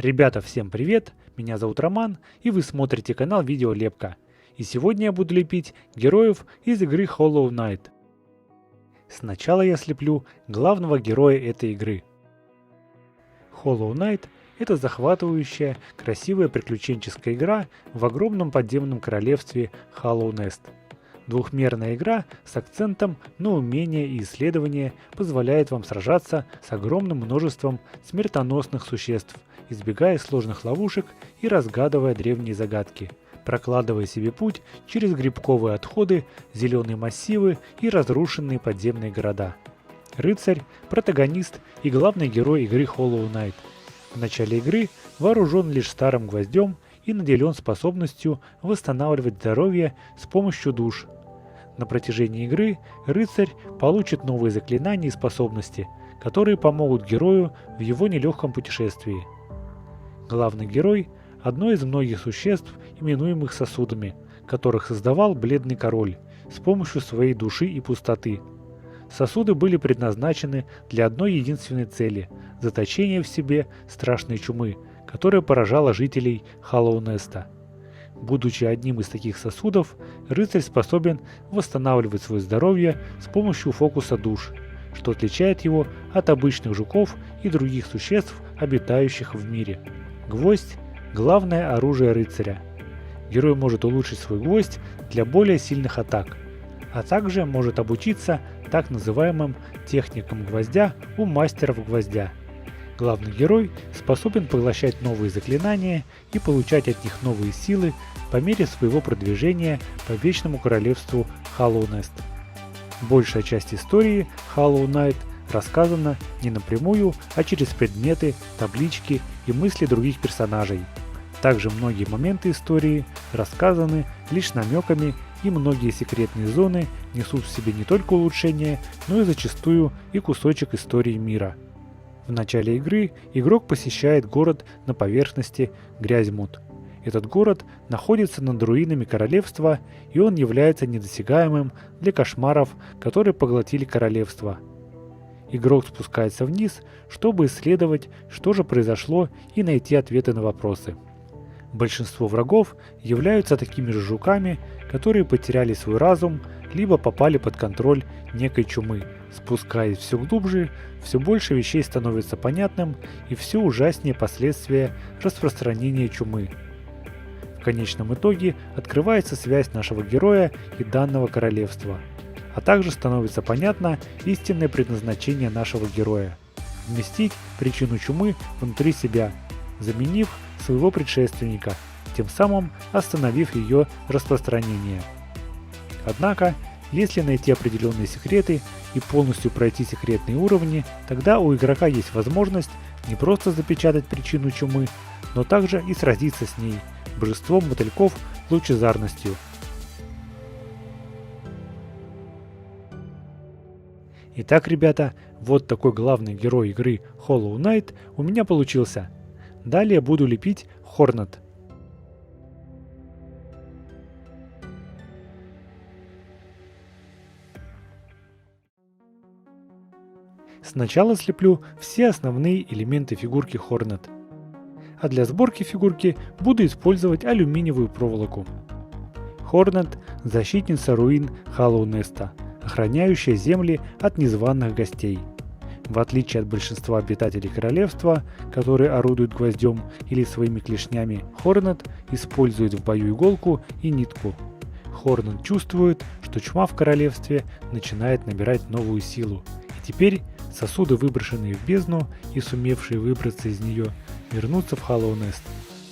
Ребята, всем привет! Меня зовут Роман, и вы смотрите канал Видеолепка. И сегодня я буду лепить героев из игры Hollow Knight. Сначала я слеплю главного героя этой игры. Hollow Knight — это захватывающая, красивая приключенческая игра в огромном подземном королевстве Hollow Nest. Двухмерная игра с акцентом на умение и исследование позволяет вам сражаться с огромным множеством смертоносных существ, избегая сложных ловушек и разгадывая древние загадки, прокладывая себе путь через грибковые отходы, зеленые массивы и разрушенные подземные города. Рыцарь, протагонист и главный герой игры Hollow Knight. В начале игры вооружен лишь старым гвоздем и наделен способностью восстанавливать здоровье с помощью душ. На протяжении игры рыцарь получит новые заклинания и способности, которые помогут герою в его нелегком путешествии. Главный герой – одно из многих существ, именуемых сосудами, которых создавал Бледный Король с помощью своей души и пустоты. Сосуды были предназначены для одной единственной цели – заточения в себе страшной чумы, которая поражала жителей Холлоу-Неста. Будучи одним из таких сосудов, рыцарь способен восстанавливать свое здоровье с помощью фокуса душ, что отличает его от обычных жуков и других существ, обитающих в мире. Гвоздь – главное оружие рыцаря. Герой может улучшить свой гвоздь для более сильных атак, а также может обучиться так называемым техникам гвоздя у мастеров гвоздя. Главный герой способен поглощать новые заклинания и получать от них новые силы по мере своего продвижения по Вечному Королевству Hollow Nest. Большая часть истории Hollow Knight рассказана не напрямую, а через предметы, таблички и мысли других персонажей. Также многие моменты истории рассказаны лишь намеками, и многие секретные зоны несут в себе не только улучшения, но и зачастую и кусочек истории мира. В начале игры игрок посещает город на поверхности Грязьмут. Этот город находится над руинами королевства, и он является недосягаемым для кошмаров, которые поглотили королевство. Игрок спускается вниз, чтобы исследовать, что же произошло, и найти ответы на вопросы. Большинство врагов являются такими же жуками, которые потеряли свой разум, либо попали под контроль некой чумы. Спускаясь все глубже, все больше вещей становится понятным, и все ужаснее последствия распространения чумы. В конечном итоге открывается связь нашего героя и данного королевства, а также становится понятно истинное предназначение нашего героя – вместить причину чумы внутри себя, заменив своего предшественника, тем самым остановив ее распространение. Однако, если найти определенные секреты и полностью пройти секретные уровни, тогда у игрока есть возможность не просто запечатать причину чумы, но также и сразиться с ней, божеством мотыльков лучезарностью. Итак, ребята, вот такой главный герой игры Hollow Knight у меня получился. Далее буду лепить Хорнет. Сначала слеплю все основные элементы фигурки Хорнет. А для сборки фигурки буду использовать алюминиевую проволоку. Хорнет – защитница руин Hollow Nest, охраняющая земли от незваных гостей. В отличие от большинства обитателей королевства, которые орудуют гвоздем или своими клешнями, Хорнет использует в бою иголку и нитку. Хорнет чувствует, что чума в королевстве начинает набирать новую силу, и теперь сосуды, выброшенные в бездну и сумевшие выбраться из нее, вернутся в Hollow Nest,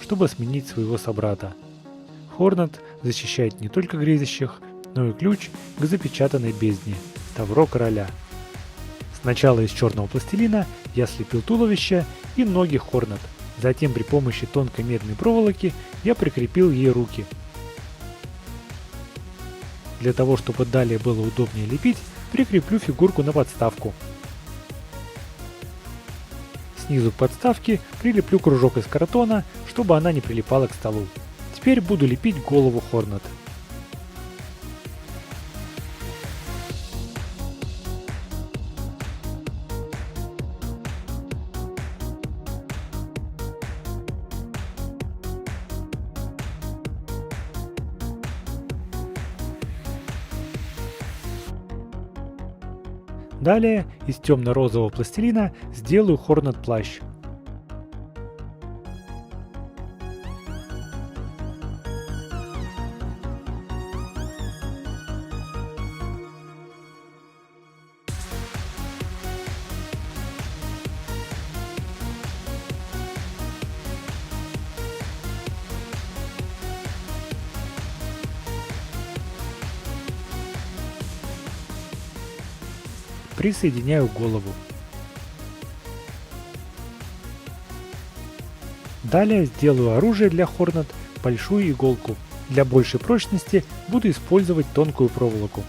чтобы сменить своего собрата. Хорнет защищает не только грезящих, но и ключ к запечатанной бездне – Тавро Короля. Сначала из черного пластилина я слепил туловище и ноги Хорнет, затем при помощи тонкой медной проволоки я прикрепил ей руки. Для того, чтобы далее было удобнее лепить, прикреплю фигурку на подставку. Снизу к подставке прилеплю кружок из картона, чтобы она не прилипала к столу. Теперь буду лепить голову Хорнет. Далее из темно-розового пластилина сделаю Хорнет плащ. Присоединяю голову. Далее сделаю оружие для Хорнет, большую иголку. Для большей прочности буду использовать тонкую проволоку.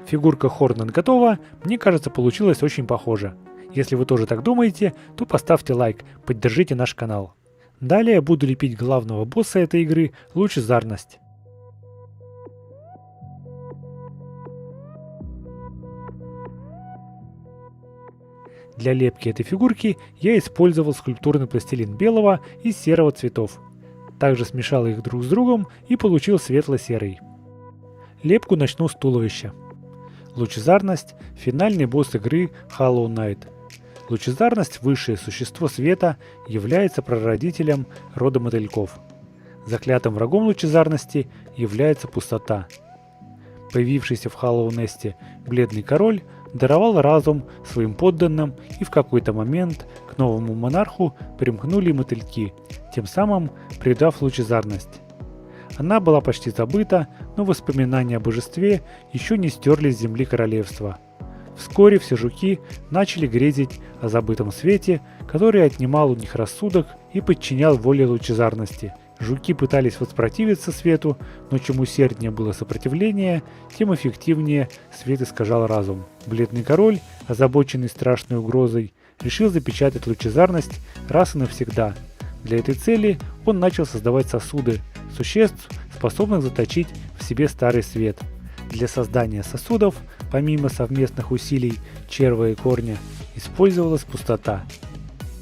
Фигурка Хорнет готова, мне кажется, получилось очень похоже. Если вы тоже так думаете, то поставьте лайк, поддержите наш канал. Далее буду лепить главного босса этой игры — Лучезарность. Для лепки этой фигурки я использовал скульптурный пластилин белого и серого цветов. Также смешал их друг с другом и получил светло-серый. Лепку начну с туловища. Лучезарность – финальный босс игры Hollow Knight. Лучезарность, высшее существо света, является прародителем рода мотыльков. Заклятым врагом лучезарности является пустота. Появившийся в Hollow Knight бледный король даровал разум своим подданным, и в какой-то момент к новому монарху примкнули мотыльки, тем самым придав лучезарность. Она была почти забыта, но воспоминания о божестве еще не стерли с земли королевства. Вскоре все жуки начали грезить о забытом свете, который отнимал у них рассудок и подчинял воле лучезарности. Жуки пытались воспротивиться свету, но чем усерднее было сопротивление, тем эффективнее свет искажал разум. Бледный король, озабоченный страшной угрозой, решил запечатать лучезарность раз и навсегда. Для этой цели он начал создавать сосуды, существ, способных заточить в себе старый свет. Для создания сосудов, помимо совместных усилий черва и корня, использовалась пустота.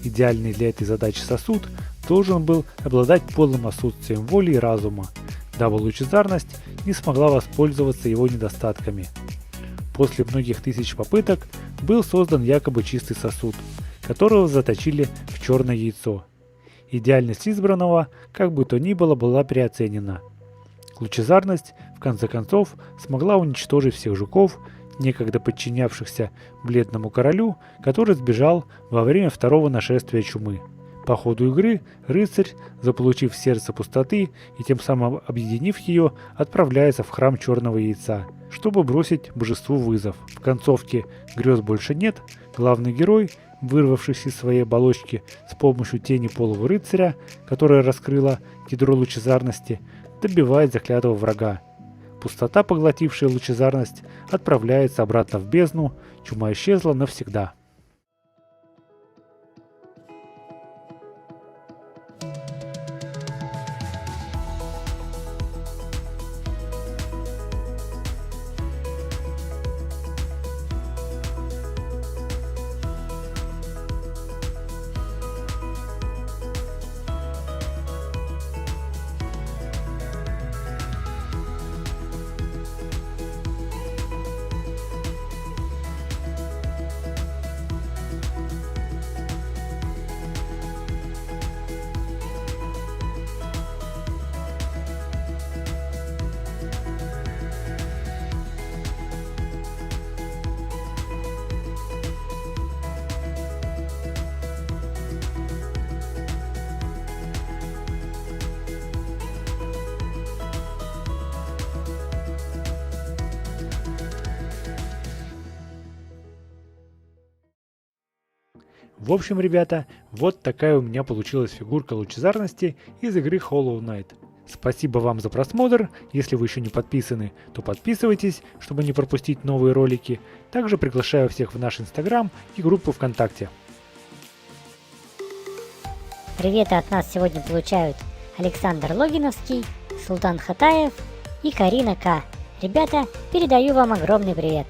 Идеальный для этой задачи сосуд должен был обладать полным отсутствием воли и разума, дабы лучезарность не смогла воспользоваться его недостатками. После многих тысяч попыток был создан якобы чистый сосуд, которого заточили в черное яйцо. Идеальность избранного, как бы то ни было, была переоценена. Лучезарность, в конце концов, смогла уничтожить всех жуков, некогда подчинявшихся бледному королю, который сбежал во время второго нашествия чумы. По ходу игры рыцарь, заполучив сердце пустоты и тем самым объединив ее, отправляется в храм черного яйца, чтобы бросить божеству вызов. В концовке грез больше нет, главный герой, вырвавшись из своей оболочки с помощью тени полого рыцаря, которая раскрыла ядро лучезарности, добивает заклятого врага. Пустота, поглотившая лучезарность, отправляется обратно в бездну, чума исчезла навсегда. В общем, ребята, вот такая у меня получилась фигурка лучезарности из игры Hollow Knight. Спасибо вам за просмотр. Если вы еще не подписаны, то подписывайтесь, чтобы не пропустить новые ролики. Также приглашаю всех в наш Инстаграм и группу ВКонтакте. Приветы от нас сегодня получают Александр Логиновский, Султан Хатаев и Карина К. Ребята, передаю вам огромный привет.